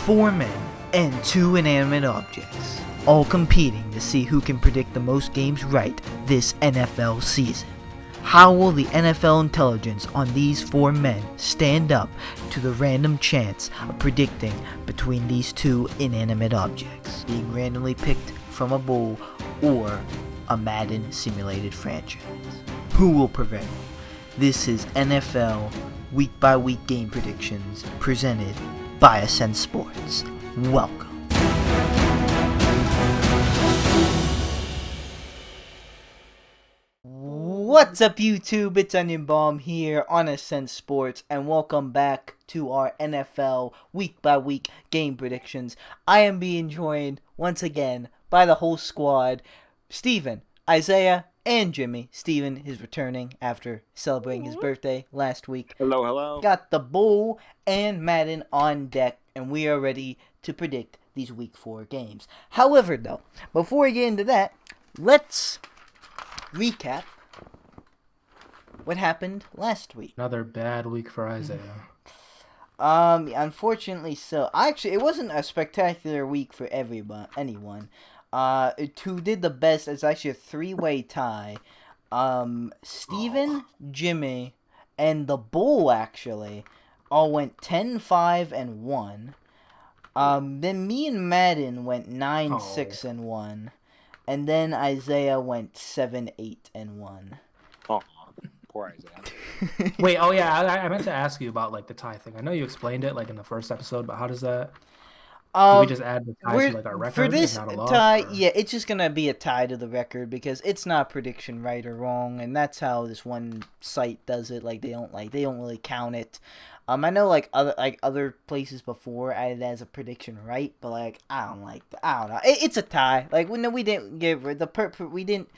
4 men and 2 inanimate objects, all competing to see who can predict the most games right this NFL season. How will the NFL intelligence on these 4 men stand up to the random chance of predicting between these 2 inanimate objects, being randomly picked from a bowl or a Madden simulated franchise? Who will prevail? This is NFL Week by Week Game Predictions presented by Ascent Sports. Welcome. What's up, YouTube? It's Onion Bomb here on Ascent Sports, and welcome back to our NFL Week by Week Game Predictions. I am being joined once again by the whole squad: Steven, Isaiah, and Jimmy. Steven is returning after celebrating his birthday last week. Hello, hello. Got the Bull and Madden on deck, and we are ready to predict these Week 4 games. However, though, before we get into that, let's recap what happened last week. Another bad week for Isaiah. Unfortunately so. Actually, it wasn't a spectacular week for anyone. Who did the best is actually a 3-way tie. Steven, Jimmy, and the Bull actually all went 10-5-1. Then me and Madden went 9-6-1. And then Isaiah went 7-8-1. Oh, poor Isaiah. Wait, oh yeah, I meant to ask you about like the tie thing. I know you explained it like in the first episode, but how does that? Do we just add the ties to like our record? For this not a loss, tie, or? yeah, it's just gonna be a tie to the record because it's not a prediction right or wrong, and that's how this one site does it. They don't really count it. I know other places before added it as a prediction right, but I don't know. It's a tie. We didn't get we didn't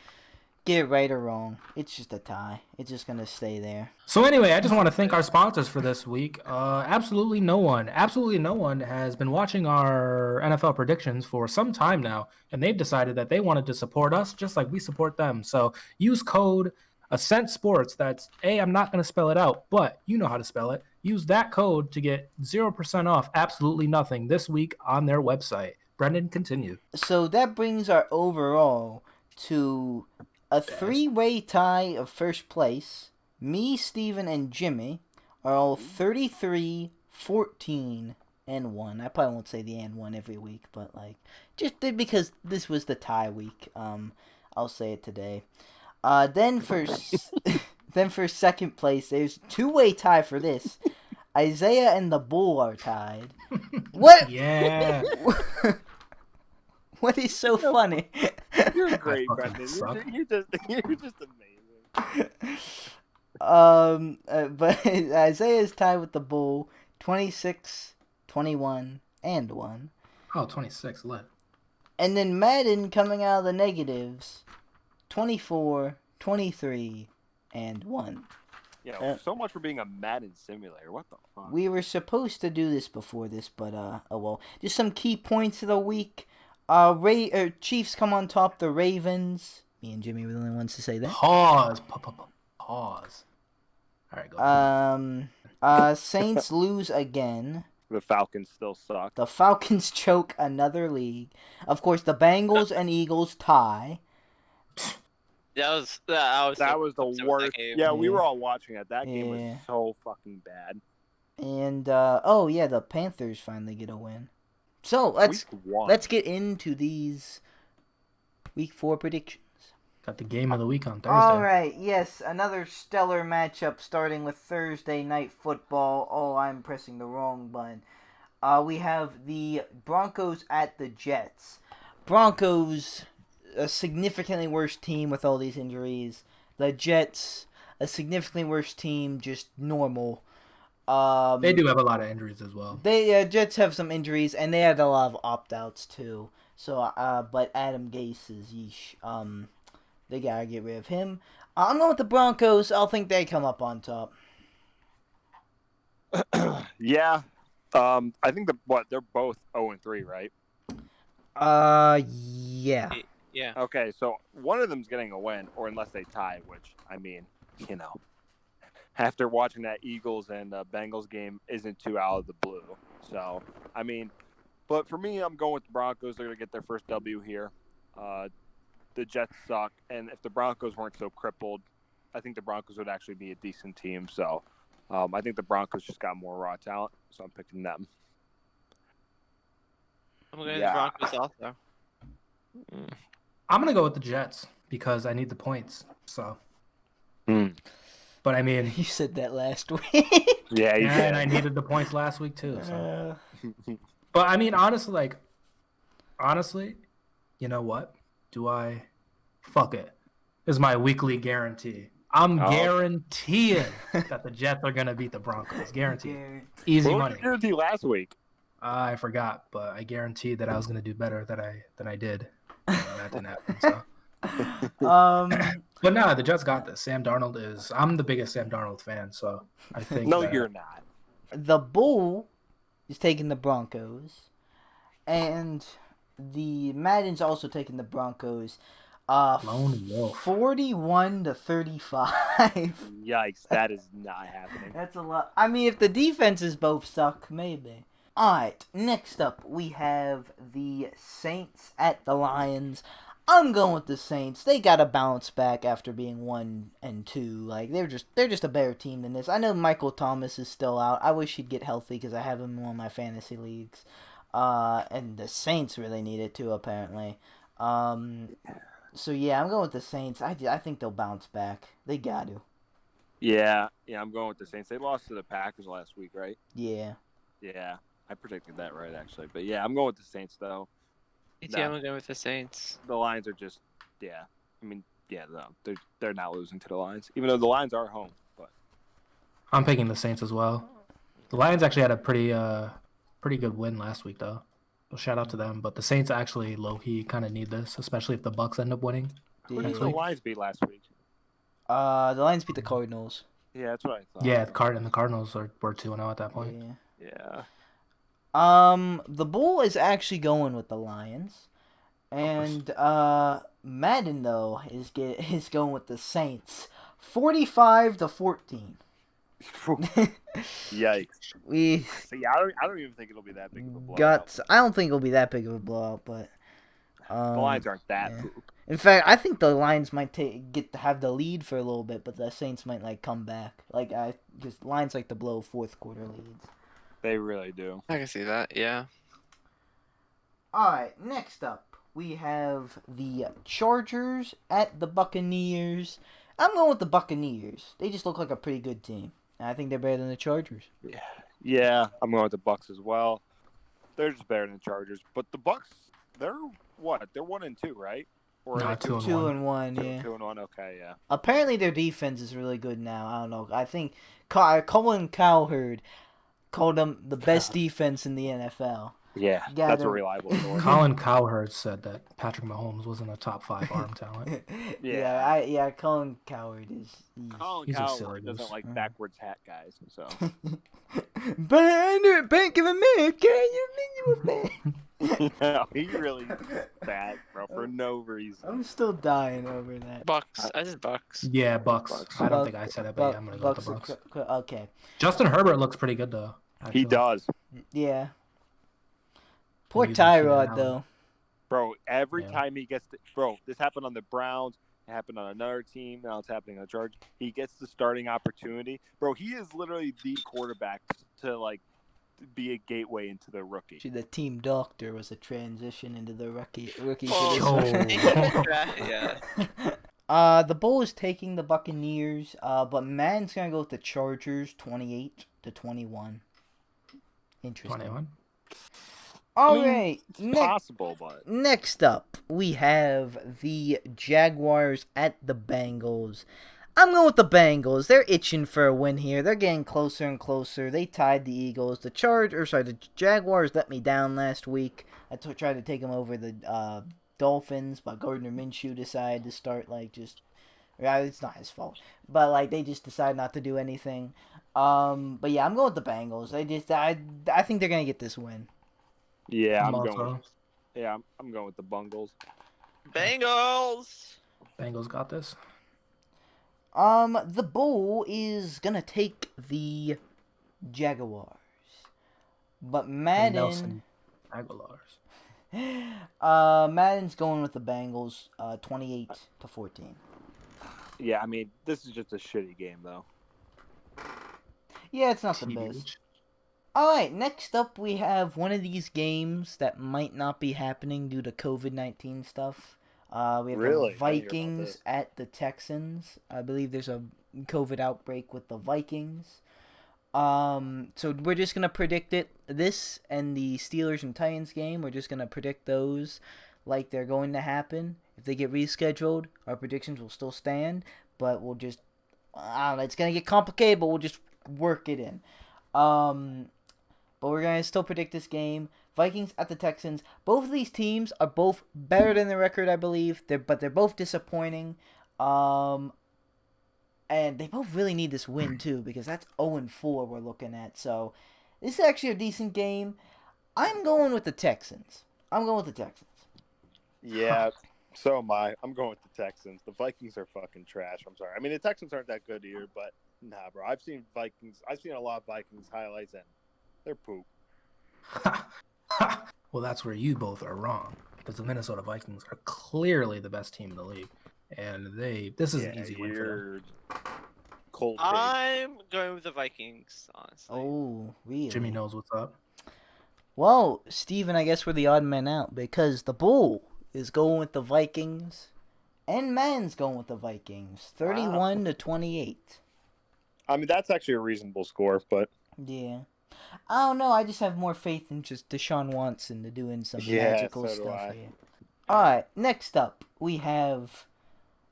get it right or wrong. It's just a tie. It's just gonna stay there. So anyway, I just want to thank our sponsors for this week. Absolutely no one has been watching our NFL predictions for some time now, and they've decided that they wanted to support us just like we support them. So use code Ascent Sports. That's I'm not going to spell it out, but you know how to spell it. Use that code to get 0% off absolutely nothing this week on their website. Brenden, continue. So that brings our overall to a 3-way tie of first place. Me, Steven, and Jimmy are all 33-14-1. I probably won't say the and 1 every week, but just because this was the tie week, I'll say it today. Then for second place, there's 2-way tie for this. Isaiah and the Bull are tied. What? Yeah. What is so funny? You're great, Brenden. You're just amazing. But Isaiah's tied with the Bull, 26-21-1. Oh, 26, lit. And then Madden coming out of the negatives, 24-23-1. So much for being a Madden simulator. What the fuck? We were supposed to do this before this, but oh well. Just some key points of the week. Chiefs come on top. The Ravens. Me and Jimmy were the only ones to say that. Pause. All right, go. Saints lose again. The Falcons still suck. The Falcons choke another league. Of course, the Bengals and Eagles tie. That was the worst. Yeah, we were all watching it. That game was so fucking bad. And the Panthers finally get a win. So let's get into these Week 4 predictions. Got the game of the week on Thursday. All right, yes, another stellar matchup starting with Thursday Night Football. Oh, I'm pressing the wrong button. We have the Broncos at the Jets. Broncos, a significantly worse team with all these injuries. The Jets, a significantly worse team, just normal. They do have a lot of injuries as well. Jets have some injuries, and they had a lot of opt-outs too. So, but Adam Gase is yeesh. They gotta get rid of him. I'm going with the Broncos. I'll think they come up on top. Yeah. I think they're both 0-3, right? Yeah. Yeah. Okay, so one of them's getting a win, or unless they tie, which after watching that Eagles and Bengals game isn't too out of the blue. So, But for me, I'm going with the Broncos. They're going to get their first W here. The Jets suck, and if the Broncos weren't so crippled, I think the Broncos would actually be a decent team. So I think the Broncos just got more raw talent, so I'm picking them. I'm going to the Broncos also. I'm going to go with the Jets because I need the points. So. But I mean, you said that last week. Yeah, you did. And I needed the points last week too. So. But I mean, honestly, you know what? Fuck it. This is my weekly guarantee. I'm guaranteeing that the Jets are gonna beat the Broncos. Guaranteed. Easy money. What did you guarantee last week? I forgot, but I guaranteed that I was gonna do better than I did. And that didn't happen. So. But no, the Jets got this. Sam Darnold is. I'm the biggest Sam Darnold fan, so I think. No, you're not. The Bull is taking the Broncos, and the Madden's also taking the Broncos. Lone wolf. 41-35. Yikes! That is not happening. That's a lot. I mean, if the defenses both suck, maybe. All right. Next up, we have the Saints at the Lions. I'm going with the Saints. They got to bounce back after being 1-2. Like they're just a better team than this. I know Michael Thomas is still out. I wish he'd get healthy because I have him in one of my fantasy leagues. And the Saints really need it too, apparently. So yeah, I'm going with the Saints. I think they'll bounce back. They got to. Yeah, I'm going with the Saints. They lost to the Packers last week, right? Yeah. Yeah, I predicted that right actually. But yeah, I'm going with the Saints though. Yeah, I'm going with the Saints. The Lions are just, they're not losing to the Lions, even though the Lions are home. But I'm picking the Saints as well. The Lions actually had a pretty good win last week, though. So shout out to them. But the Saints actually low-key kind of need this, especially if the Bucs end up winning. Who did the Lions beat last week? The Lions beat the Cardinals. Yeah, that's what I thought. Yeah, the Cardinals were 2-0 at that point. Yeah. The Bull is actually going with the Lions, and Madden though is going with the Saints, 45-14. Yikes! I don't even think it'll be that big of a blowout. I don't think it'll be that big of a blowout, but the Lions aren't that. Yeah. In fact, I think the Lions might have the lead for a little bit, but the Saints might come back. Just Lions like to blow fourth quarter leads. They really do. I can see that, yeah. Alright, next up, we have the Chargers at the Buccaneers. I'm going with the Buccaneers. They just look like a pretty good team. And I think they're better than the Chargers. Yeah, I'm going with the Bucs as well. They're just better than the Chargers. But the Bucs, they're what? They're 1-2, right? Or no, 2-1, yeah. 2-1, okay, yeah. Apparently their defense is really good now. I don't know. I think Colin Cowherd called them the best defense in the NFL. Yeah, that's a reliable source. Colin Cowherd said that Patrick Mahomes wasn't a top 5 arm talent. Colin Cowherd is. Colin Cowherd doesn't like backwards hat guys, so. Bank of America, you think you were bad? No, he really bad, bro, for no reason. I'm still dying over that. Bucks. I said Bucks. Yeah, Bucks. I don't think I said it, but I'm gonna go with the Bucks. Okay. Justin Herbert looks pretty good though. Actually. He does. Yeah. Poor Tyrod though. Bro, every time he gets this happened on the Browns, it happened on another team, now it's happening on the Chargers. He gets the starting opportunity. Bro, he is literally the quarterback to be a gateway into the rookie. The team doctor was a transition into the rookie Yeah. The Bull is taking the Buccaneers, but Madden's gonna go with the Chargers, 28-21. Interesting. 21. All right. Possible, but next up we have the Jaguars at the Bengals. I'm going with the Bengals. They're itching for a win here. They're getting closer and closer. They tied the Eagles. The Jaguars let me down last week. I tried to take them over the Dolphins, but Gardner Minshew decided to start it's not his fault, but they just decided not to do anything. But yeah, I'm going with the Bengals. I think they're gonna get this win. Yeah, I'm going with the Bungles. Bengals got this. The Bull is gonna take the Jaguars, but Madden Aguilars. Madden's going with the Bengals, 28-14. Yeah, I mean, this is just a shitty game, though. Yeah, it's not the TBH. best. Alright, next up we have one of these games that might not be happening due to COVID-19 stuff. We have Really? the I didn't hear about Vikings this. at the Texans. I believe there's a COVID outbreak with the Vikings. So we're just going to predict it. This and the Steelers and Titans game, we're just going to predict those like they're going to happen. If they get rescheduled, our predictions will still stand, but we'll just, I don't know, it's going to get complicated, but we'll just work it in. But we're going to still predict this game. Vikings at the Texans. Both of these teams are both better than the record, I believe. But they're both disappointing. And they both really need this win, too, because that's 0-4 we're looking at. So this is actually a decent game. I'm going with the Texans. Yeah, so am I. I'm going with the Texans. The Vikings are fucking trash. I'm sorry. I mean, the Texans aren't that good either, but nah, bro. I've seen a lot of Vikings highlights, and they're poop. Well, that's where you both are wrong, because the Minnesota Vikings are clearly the best team in the league, and this is an easy win for them. Cold take. I'm going with the Vikings, honestly. Oh, really? Jimmy knows what's up. Well, Steven, I guess we're the odd man out because the Bull is going with the Vikings and Man's going with the Vikings. 31-28. I mean, that's actually a reasonable score, but Yeah. I don't know. I just have more faith in just Deshaun Watson to doing some magical so do stuff I. here. Alright, next up, we have...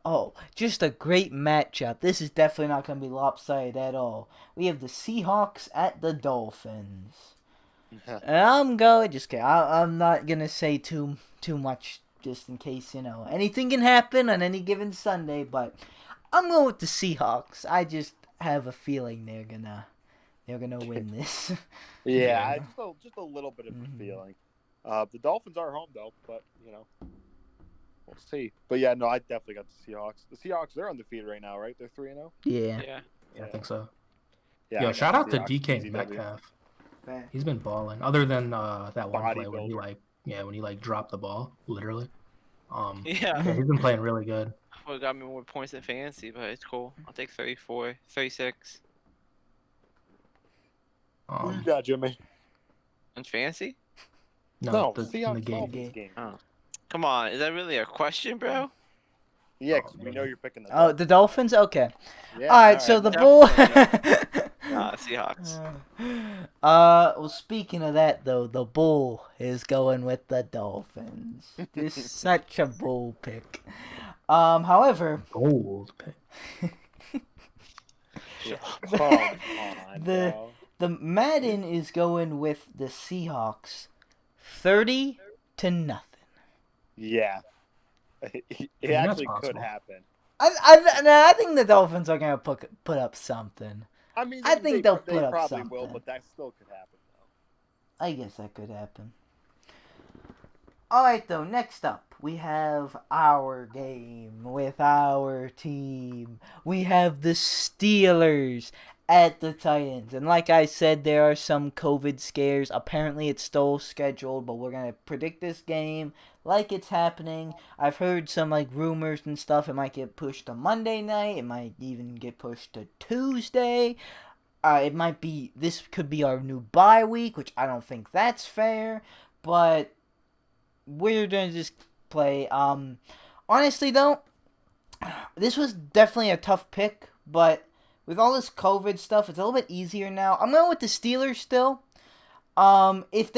Oh, just a great matchup. This is definitely not going to be lopsided at all. We have the Seahawks at the Dolphins. And I'm going... Just kidding. I'm not going to say too much just in case, anything can happen on any given Sunday, but I'm going with the Seahawks. I just have a feeling they're gonna win this. yeah, just a little bit of a feeling. The Dolphins are home though, but we'll see. But yeah, no, I definitely got the Seahawks. The Seahawks, they're undefeated right now, right? They're 3-0. Yeah. Yeah, I think so. Yeah. Yo, I shout got out to the Seahawks, DK easy W. Metcalf. He's been balling. Other than that one play where Bodybuilder. when he dropped the ball, literally. Yeah. Yeah, he's been playing really good. Would have got me more points in fantasy, but it's cool. I'll take 34, 36. Who you got, Jimmy? In fantasy? No, in the Seahawks game. Dolphins game. Oh. Come on, is that really a question, bro? Yeah, because we know you're picking the Oh, the Dolphins? Okay. Yeah, Alright, so the Bull... Nah, Seahawks. Well, speaking of that, though, the Bull is going with the Dolphins. This is such a Bull pick. However... Gold pick. Come on, bro. The Madden is going with the Seahawks 30-0. Yeah. It that's actually could possible. happen. I think the Dolphins are going to put up something. I mean, I think they'll put up probably will, something. but that still could happen, though. I guess that could happen. Alright, though, next up, we have our game with our team. We have the Steelers at the Titans. And like I said, there are some COVID scares. Apparently, it's still scheduled, but we're going to predict this game like it's happening. I've heard some, rumors and stuff. It might get pushed to Monday night. It might even get pushed to Tuesday. This could be our new bye week, which I don't think that's fair. But we're going to just play. Honestly, though, this was definitely a tough pick, but with all this COVID stuff, it's a little bit easier now. I'm going with the Steelers still. If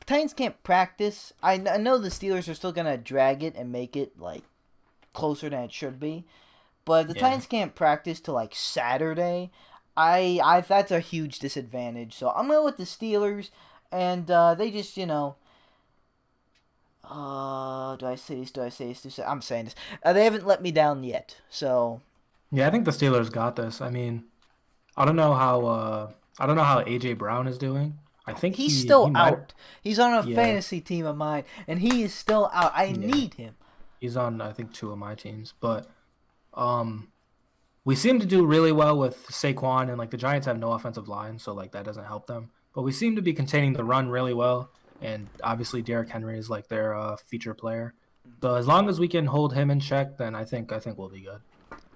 Titans can't practice, I know the Steelers are still going to drag it and make it, closer than it should be. But if the Titans can't practice till, Saturday, that's a huge disadvantage. So I'm going with the Steelers, and they just, do I say this? I'm saying this. They haven't let me down yet, so... Yeah, I think the Steelers got this. I mean, I don't know how AJ Brown is doing. I think he's still he might... out. He's on a fantasy team of mine, and he is still out. I need him. He's on, I think, 2 of my teams. But we seem to do really well with Saquon, and the Giants have no offensive line, so that doesn't help them. But we seem to be containing the run really well. and obviously Derrick Henry is like their feature player. So as long as we can hold him in check, then I think we'll be good.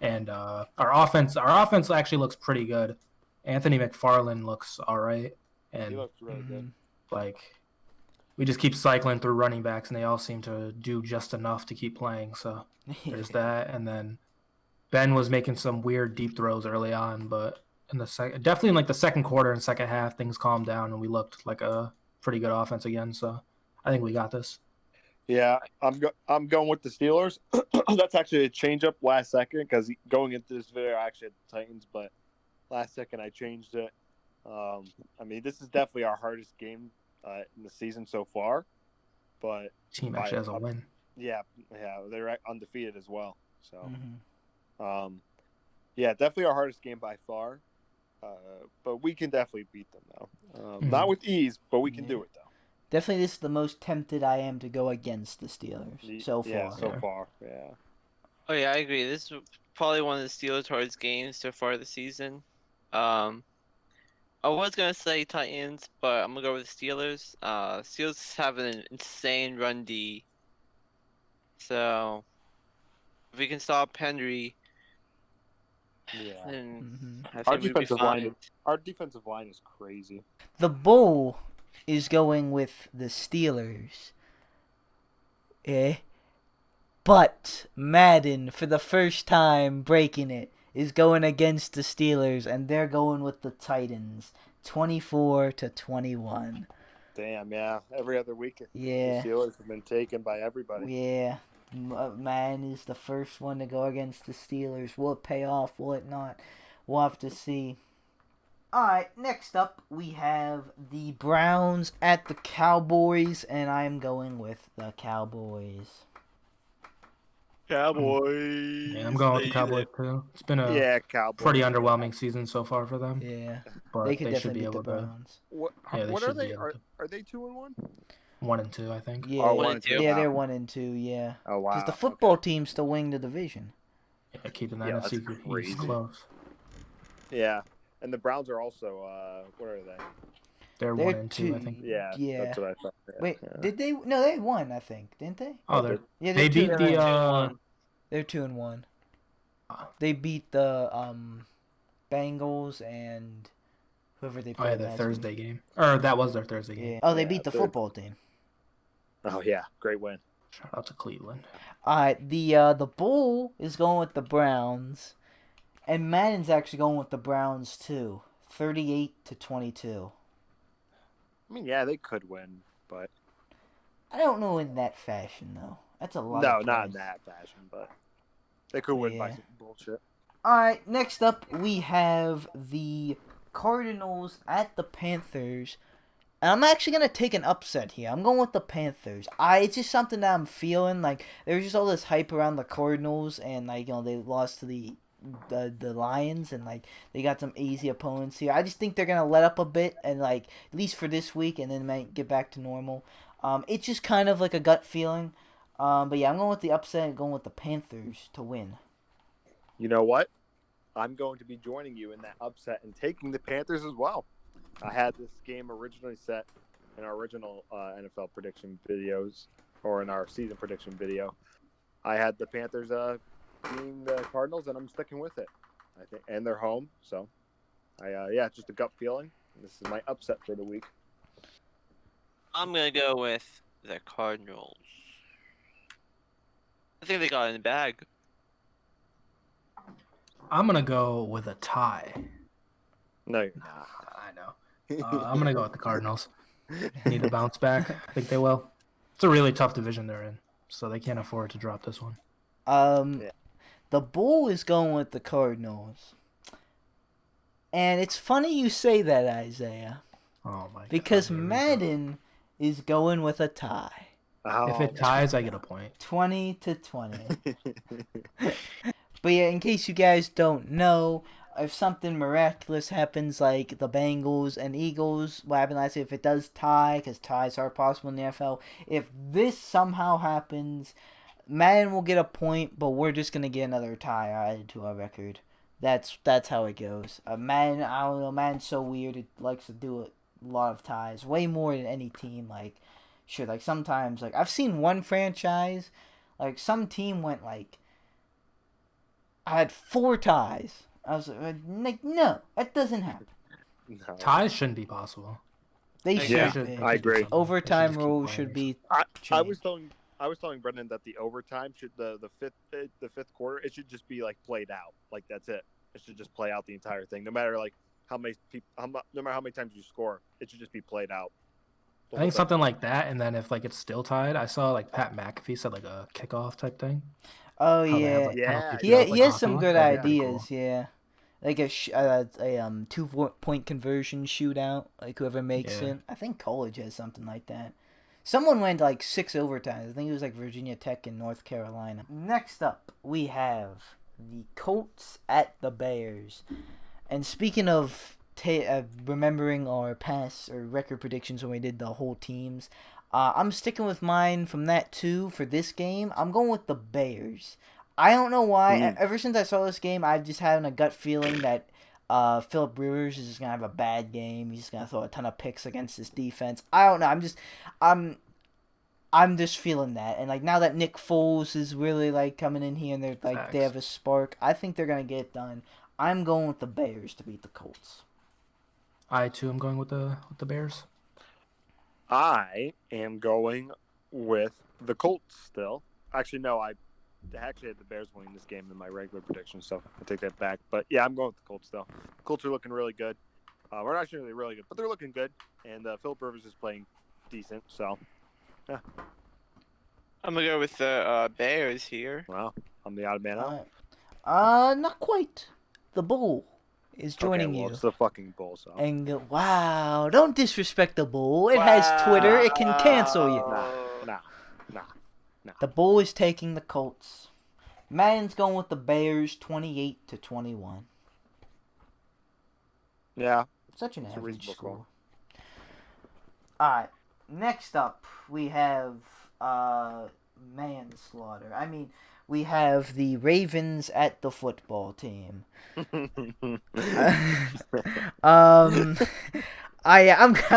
And our offense actually looks pretty good. Anthony McFarland looks all right, and He looks really good. like we just keep cycling through running backs, and they all seem to do just enough to keep playing. So there's that, and then Ben was making some weird deep throws early on, but definitely in like the second quarter and second half, things calmed down, and we looked like a pretty good offense again. So I think we got this. Yeah, I'm going with the Steelers. That's actually a change up last second because going into this video, I actually had the Titans, but last second I changed it. I mean, this is definitely our hardest game in the season so far, but Team actually has a win. Yeah, they're undefeated as well. So, yeah, definitely our hardest game by far. But we can definitely beat them though. Not with ease, but we can do it though. Definitely, this is the most tempted I am to go against the Steelers so far. Yeah, so far, yeah. Oh yeah, I agree. This is probably one of the Steelers' hardest games so far this season. I was gonna say Titans, but I'm gonna go with the Steelers. Steelers have an insane run D, so if we can stop Henry, then I think we'll be fine. Our defensive line is crazy. The Bull is going with the Steelers. But Madden, for the first time breaking it, is going against the Steelers, and they're going with the Titans, 24-21. Damn, yeah. Every other week, Yeah. the Steelers have been taken by everybody. Yeah. Madden is the first one to go against the Steelers. Will it pay off? Will it not? We'll have to see. Alright, next up we have the Browns at the Cowboys, and I'm going with the Cowboys. Cowboys. Yeah, I'm going with the Cowboys too. It's been a pretty underwhelming season so far for them. Yeah, but they could should definitely be beat the able to. Browns. What are they? Are they 2-1? 1-2, I think. Yeah, 1-2. Yeah, they're 1-2. Yeah. Oh wow. Because the football team's still winning the division. Yeah, keeping the NFC East close. Yeah, and the Browns are also. What are they? They're 1-2, I think. Yeah, that's what I thought. Yeah, Wait, did they? No, they won. I think, didn't they? Oh, they beat the. They're 2-1. They beat the Bengals and whoever they played. Oh, yeah, their Thursday game. Or that was their Thursday game. Yeah. Oh, they beat the football team. Oh yeah, great win. Shout out to Cleveland. The Bull is going with the Browns, and Madden's actually going with the Browns too. 38-22. I mean, yeah, they could win, but I don't know in that fashion though. That's a lot. No, not in that fashion, but they could win by some bullshit. All right, next up we have the Cardinals at the Panthers. And I'm actually going to take an upset here. I'm going with the Panthers. It's just something that I'm feeling. Like, there's just all this hype around the Cardinals. And, like, they lost to the Lions. And, like, they got some easy opponents here. I just think they're going to let up a bit. And, like, at least for this week. And then might get back to normal. It's just kind of like a gut feeling. But, yeah, I'm going with the upset and going with the Panthers to win. You know what? I'm going to be joining you in that upset and taking the Panthers as well. I had this game originally set in our original NFL prediction videos, or in our season prediction video. I had the Panthers beating the Cardinals, and I'm sticking with it. I think, and they're home, so just a gut feeling. This is my upset for the week. I'm gonna go with the Cardinals. I think they got it in the bag. I'm gonna go with a tie. No, you're not. I know. I'm going to go with the Cardinals. Need to bounce back. I think they will. It's a really tough division they're in, so they can't afford to drop this one. The Bull is going with the Cardinals. And it's funny you say that, Isaiah. Oh, my God. Because Madden is going with a tie. Oh. If it ties, I get a point. 20-20. But yeah, in case you guys don't know, if something miraculous happens like the Bengals and Eagles, what happened last year, if it does tie, because ties are possible in the NFL, if this somehow happens, Madden will get a point, but we're just going to get another tie added to our record. That's how it goes. Madden, I don't know, Madden's so weird, it likes to do a lot of ties, way more than any team. Like, should. Like sometimes, like I've seen one franchise, like some team went like, I had 4 ties. I was like, no, that doesn't happen. No. Ties shouldn't be possible. They Yeah, should They be. I should do agree. something. They should Overtime just keep rules playing. should be I changed. was telling Brendan that the overtime should the fifth quarter, it should just be like played out. Like that's it. It should just play out the entire thing. No matter like how many people, no matter how many times you score, it should just be played out. I think something like that, and then if like it's still tied, I saw like Pat McAfee said like a kickoff type thing. Oh How they have, yeah, like, Yeah, penalty he shootout, he like, has hockey. some good That'd be pretty ideas. cool. Yeah, like a 2-point conversion shootout. Like whoever makes Yeah. it. I think college has something like that. Someone went like 6 overtimes. I think it was like Virginia Tech and North Carolina. Next up, we have the Colts at the Bears. And speaking of remembering our past or record predictions when we did the whole teams, I'm sticking with mine from that too for this game. I'm going with the Bears. I don't know why. Ever since I saw this game, I've just having a gut feeling that Philip Rivers is just gonna have a bad game. He's gonna throw a ton of picks against this defense. I don't know. I'm just feeling that. And like now that Nick Foles is really like coming in here and they're like they Facts. have a spark, I think they're gonna get it done. I'm going with the Bears to beat the Colts. I too am going with the Bears. I am going with the Colts still. Actually, no, I actually had the Bears winning this game in my regular prediction, so I take that back. But yeah, I'm going with the Colts still. Colts are looking really good. We're not actually really good, but they're looking good. And Philip Rivers is playing decent, so yeah. I'm gonna go with the Bears here. Well, I'm the odd man out. Not quite. The Bull is joining okay, well, you. it's the fucking Bull, so. And wow, don't disrespect the Bull. It has Twitter. It can cancel you. Nah. The Bull is taking the Colts. Madden's going with the Bears, 28-21. Yeah. Such an It's a average reasonable score. score. Alright, next up we have manslaughter. I mean, we have the Ravens at the football team. I'm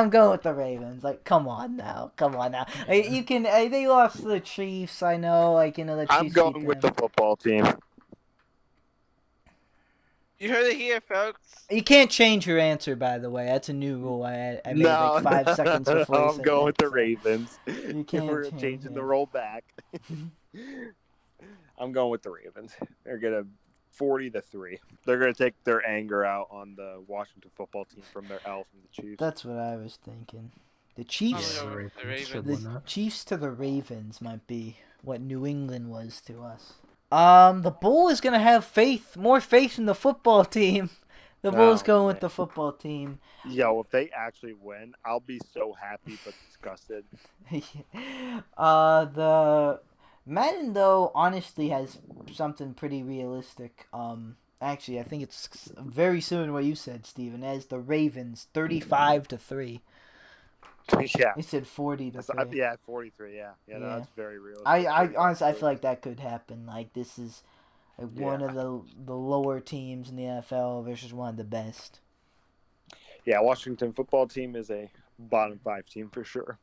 going with the Ravens. Like, come on now. Like, you can. They lost to the Chiefs. I know. Like, you know, the Chiefs. I'm going with the football team. You heard it here, folks. You can't change your answer, by the way. That's a new rule. I made like 5 seconds before you I'm said going that, with the so Ravens. You can't We're change changing it. the roll back. I'm going with the Ravens. They're gonna 40-3. They're gonna take their anger out on the Washington football team from their L from the Chiefs. That's what I was thinking. The I'm Chiefs. gonna go with the should Ravens. win The that. Chiefs to the Ravens might be what New England was to us. The Bull is gonna have more faith in the football team. The Bull's Oh, going with man. the football team. Yo, if they actually win, I'll be so happy but disgusted. The Madden though honestly has something pretty realistic. Actually, I think it's very similar to what you said, Steven, as the Ravens 35-3. Yeah. You said 40-3. Yeah, 43. Yeah. No, Yeah. that's very realistic. I honestly I 35-3. feel like that could happen. Like this is like one of the lower teams in the NFL versus one of the best. Yeah, Washington football team is a bottom 5 team for sure.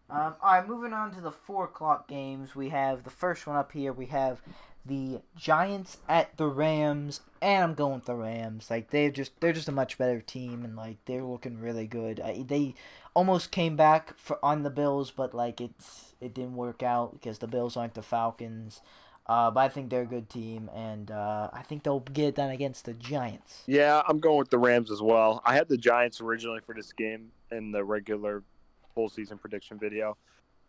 All right, moving on to the 4:00 games. We have the first one up here. We have the Giants at the Rams, and I'm going with the Rams. Like they're just a much better team, and like they're looking really good. They almost came back on the Bills, but like it didn't work out because the Bills aren't the Falcons. But I think they're a good team, and I think they'll get it done against the Giants. Yeah, I'm going with the Rams as well. I had the Giants originally for this game in the regular full season prediction video,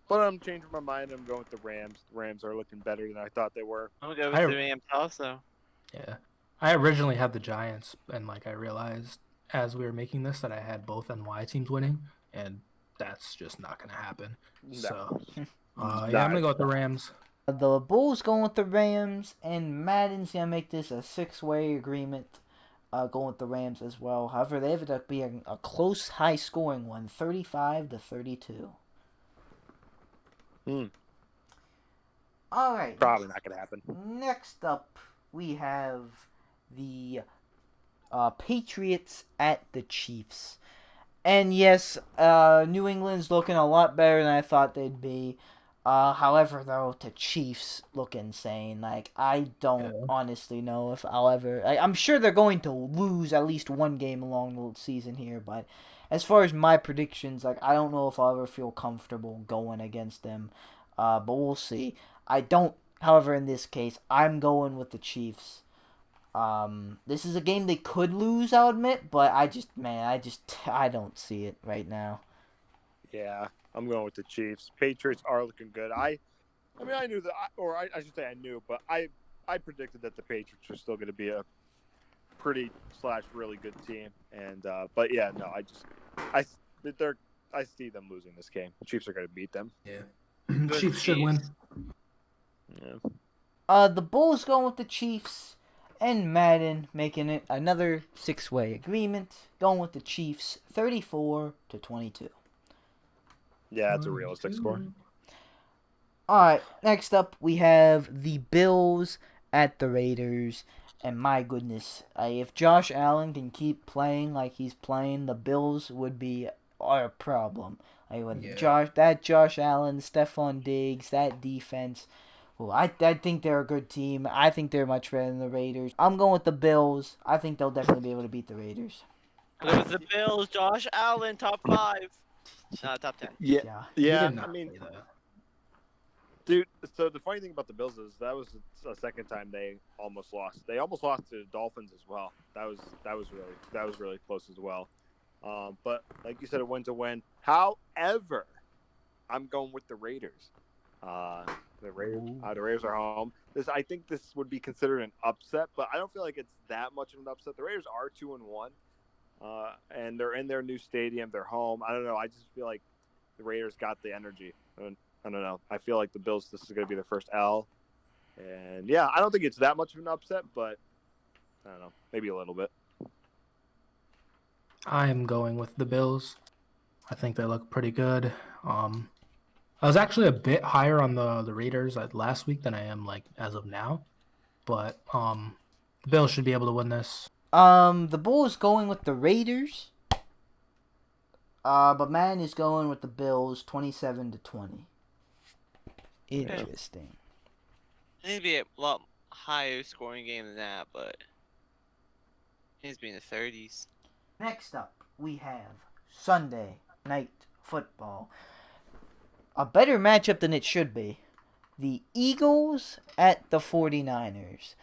but I'm changing my mind. I'm going with the Rams. The Rams are looking better than I thought they were. I'm gonna go with the Rams also. Yeah, I originally had the Giants, and like I realized as we were making this that I had both NY teams winning, and that's just not gonna happen. No. So, I'm gonna go with the Rams. The Bulls going with the Rams, and Madden's going to make this a 6-way agreement going with the Rams as well. However, they ended up being a close, high-scoring one, 35-32. All right. Probably not going to happen. Next up, we have the Patriots at the Chiefs. And yes, New England's looking a lot better than I thought they'd be. However, though, the Chiefs look insane. Like, I don't honestly know if I'll ever... I'm sure they're going to lose at least one game along the season here, but as far as my predictions, like, I don't know if I'll ever feel comfortable going against them. But we'll see. I don't, however, in this case, I'm going with the Chiefs. This is a game they could lose, I'll admit, but I don't see it right now. Yeah, I'm going with the Chiefs. Patriots are looking good. I mean, I knew that, I should say I knew, but I predicted that the Patriots were still going to be a pretty / really good team. And but yeah, no, I see them losing this game. The Chiefs are going to beat them. Yeah, Chiefs should win. Yeah. The Bulls going with the Chiefs, and Madden making it another 6-way agreement, going with the Chiefs, 34-22. Yeah, that's a realistic score. Alright, next up we have the Bills at the Raiders. And my goodness, if Josh Allen can keep playing like he's playing, the Bills would be a problem. Josh Allen, Stephon Diggs, that defense. Well, I think they're a good team. I think they're much better than the Raiders. I'm going with the Bills. I think they'll definitely be able to beat the Raiders. Go with the Bills. Josh Allen, top 5. Not top 10. Yeah. I mean, dude. So the funny thing about the Bills is that was the second time they almost lost. They almost lost to the Dolphins as well. That was really close as well. But like you said, a win's a win. However, I'm going with the Raiders. The Raiders are home. I think this would be considered an upset, but I don't feel like it's that much of an upset. The Raiders are 2-1, and they're in their new stadium. They're home. I don't know. I just feel like the Raiders got the energy. I don't know. I feel like the Bills, this is going to be their first L. And, yeah, I don't think it's that much of an upset, but I don't know. Maybe a little bit. I am going with the Bills. I think they look pretty good. I was actually a bit higher on the Raiders last week than I am as of now. But the Bills should be able to win this. The Bulls going with the Raiders. But man is going with the Bills 27-20. Interesting. It needs to be a lot higher scoring game than that, but it needs to be in the 30s. Next up, we have Sunday Night Football. A better matchup than it should be. The Eagles at the 49ers.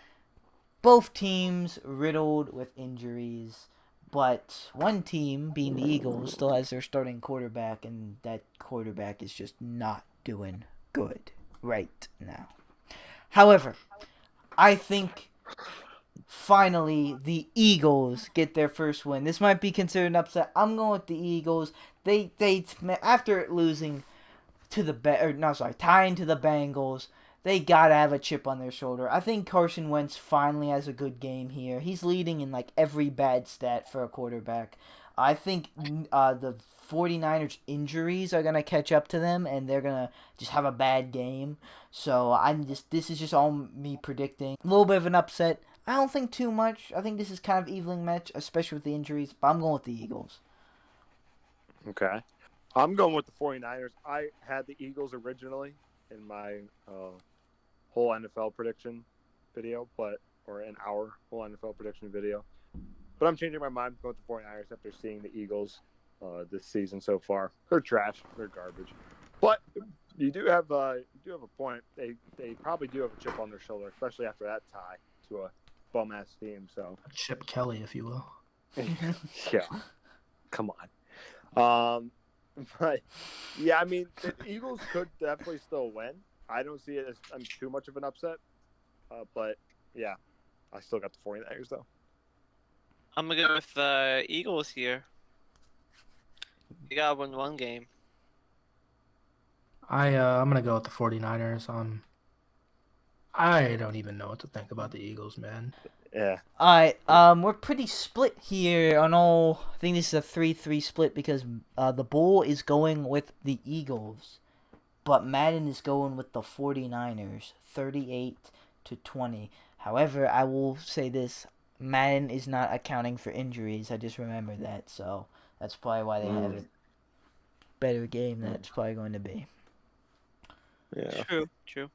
Both teams riddled with injuries, but one team, being the Eagles, still has their starting quarterback, and that quarterback is just not doing good right now. However, I think finally the Eagles get their first win. This might be considered an upset. I'm going with the Eagles. They after losing to tying to the Bengals, they gotta have a chip on their shoulder. I think Carson Wentz finally has a good game here. He's leading in every bad stat for a quarterback. I think the 49ers injuries are gonna catch up to them, and they're gonna just have a bad game. So this is just all me predicting. A little bit of an upset. I don't think too much. I think this is kind of evening match, especially with the injuries. But I'm going with the Eagles. Okay. I'm going with the 49ers. I had the Eagles originally in my whole NFL prediction video, or in our whole NFL prediction video. But I'm changing my mind with the 49ers after seeing the Eagles this season so far. They're trash. They're garbage. But you do have a point. They probably do have a chip on their shoulder, especially after that tie to a bum-ass team. So Chip Kelly, if you will. Yeah. Come on. But yeah, I mean, the Eagles could definitely still win. I don't see it as too much of an upset. But yeah, I still got the 49ers though. I'm gonna go with the Eagles here. You gotta win one game. I'm gonna go with the 49ers. I don't even know what to think about the Eagles, man. Yeah. Alright, we're pretty split here on all. I think this is a 3-3 split because the Bull is going with the Eagles, but Madden is going with the 49ers, 38-20. However, I will say this: Madden is not accounting for injuries. I just remembered that, so That's probably why they have a better game. That's probably going to be. Yeah. True.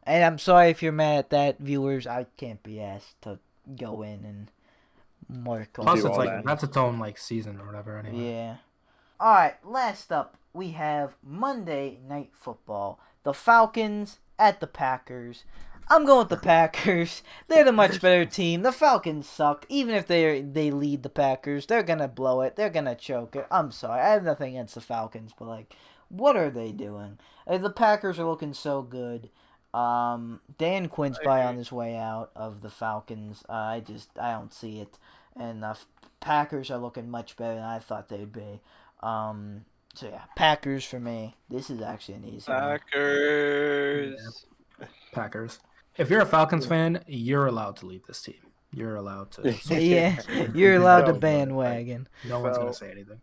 And I'm sorry if you're mad at that, viewers. I can't be asked to go in and mark on. Plus, do it's all like that. that's its own like season or whatever. Anyway. Yeah. All right. Last up, we have Monday Night Football. The Falcons at the Packers. I'm going with the Packers. They're the much better team. The Falcons suck. Even if they lead the Packers, they're gonna blow it. They're gonna choke it. I'm sorry. I have nothing against the Falcons, but like, what are they doing? The Packers are looking so good. Dan Quinn's probably on his way out of the Falcons. I don't see it. And the Packers are looking much better than I thought they'd be. So yeah, Packers for me. This is actually an easy one. Packers. Packers. If you're a Falcons fan, you're allowed to leave this team. You're allowed to. Yeah, you're allowed to So, bandwagon. No one's gonna say anything.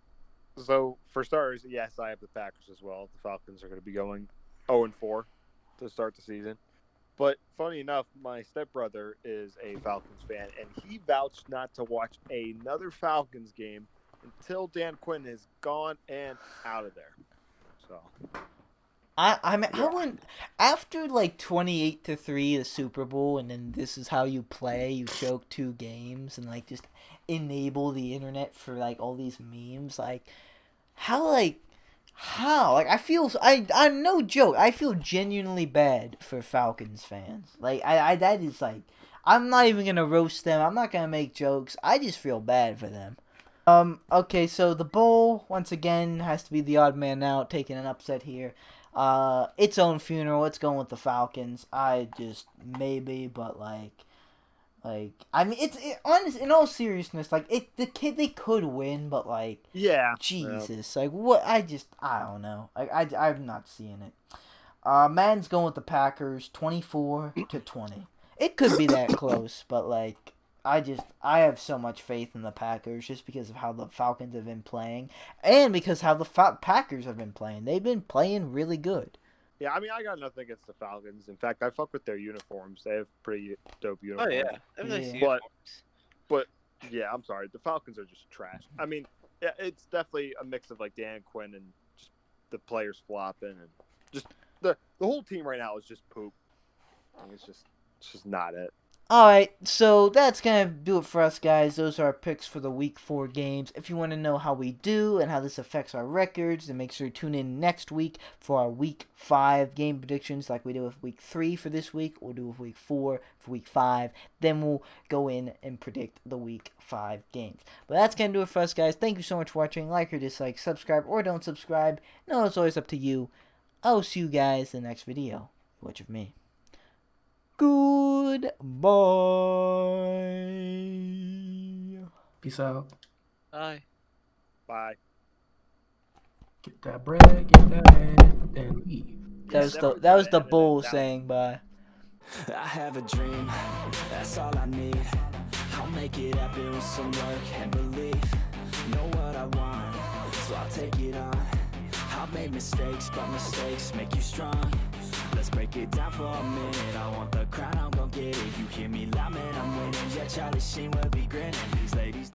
So for starters, yes, I have the Packers as well. The Falcons are going to be going 0-4 to start the season. But funny enough, my stepbrother is a Falcons fan, and he vouched not to watch another Falcons game until Dan Quinn is gone and out of there. So I wouldn't, after like 28-3 the Super Bowl, and then this is how you play. You choke 2 games and like just enable the internet for like all these memes. Like how like I'm no joke. I feel genuinely bad for Falcons fans. Like that is like, I'm not even gonna roast them. I'm not gonna make jokes. I just feel bad for them. Okay, so the bowl once again has to be the odd man out, taking an upset here. Its own funeral. It's going with the Falcons. Maybe, but I mean, honest, in all seriousness, like they could win, but like, yeah, Jesus, like what? I don't know. I'm not seeing it. Madden's going with the Packers, 24-20. It could be that close, but like, I have so much faith in the Packers just because of how the Falcons have been playing, and because how the Packers have been playing. They've been playing really good. Yeah, I mean, I got nothing against the Falcons. In fact, I fuck with their uniforms. They have pretty dope Oh uniforms. yeah, they have nice Yeah. uniforms. But yeah, I'm sorry. The Falcons are just trash. I mean, yeah, it's definitely a mix of like Dan Quinn and just the players flopping and just the whole team right now is just poop. Like, it's just not it. Alright, so that's going to do it for us, guys. Those are our picks for the Week 4 games. If you want to know how we do and how this affects our records, then make sure to tune in next week for our Week 5 game predictions like we did with Week 3 for this week. We'll do with Week 4 for Week 5. Then we'll go in and predict the Week 5 games. But that's going to do it for us, guys. Thank you so much for watching. Like or dislike, subscribe or don't subscribe. No, it's always up to you. I'll see you guys in the next video. Watch of me. Goodbye. Peace out. Bye. Bye. Get that bread, get that man, then leave. That was the bull saying bye. I have a dream, that's all I need. I'll make it happen with some work and belief. Know what I want, so I'll take it on. I've made mistakes, but mistakes make you strong. Let's break it down for a minute. I want the crown, I'm gon' get it. You hear me loud, man, I'm winning. Yeah, Charlie Sheen will be grinning. These ladies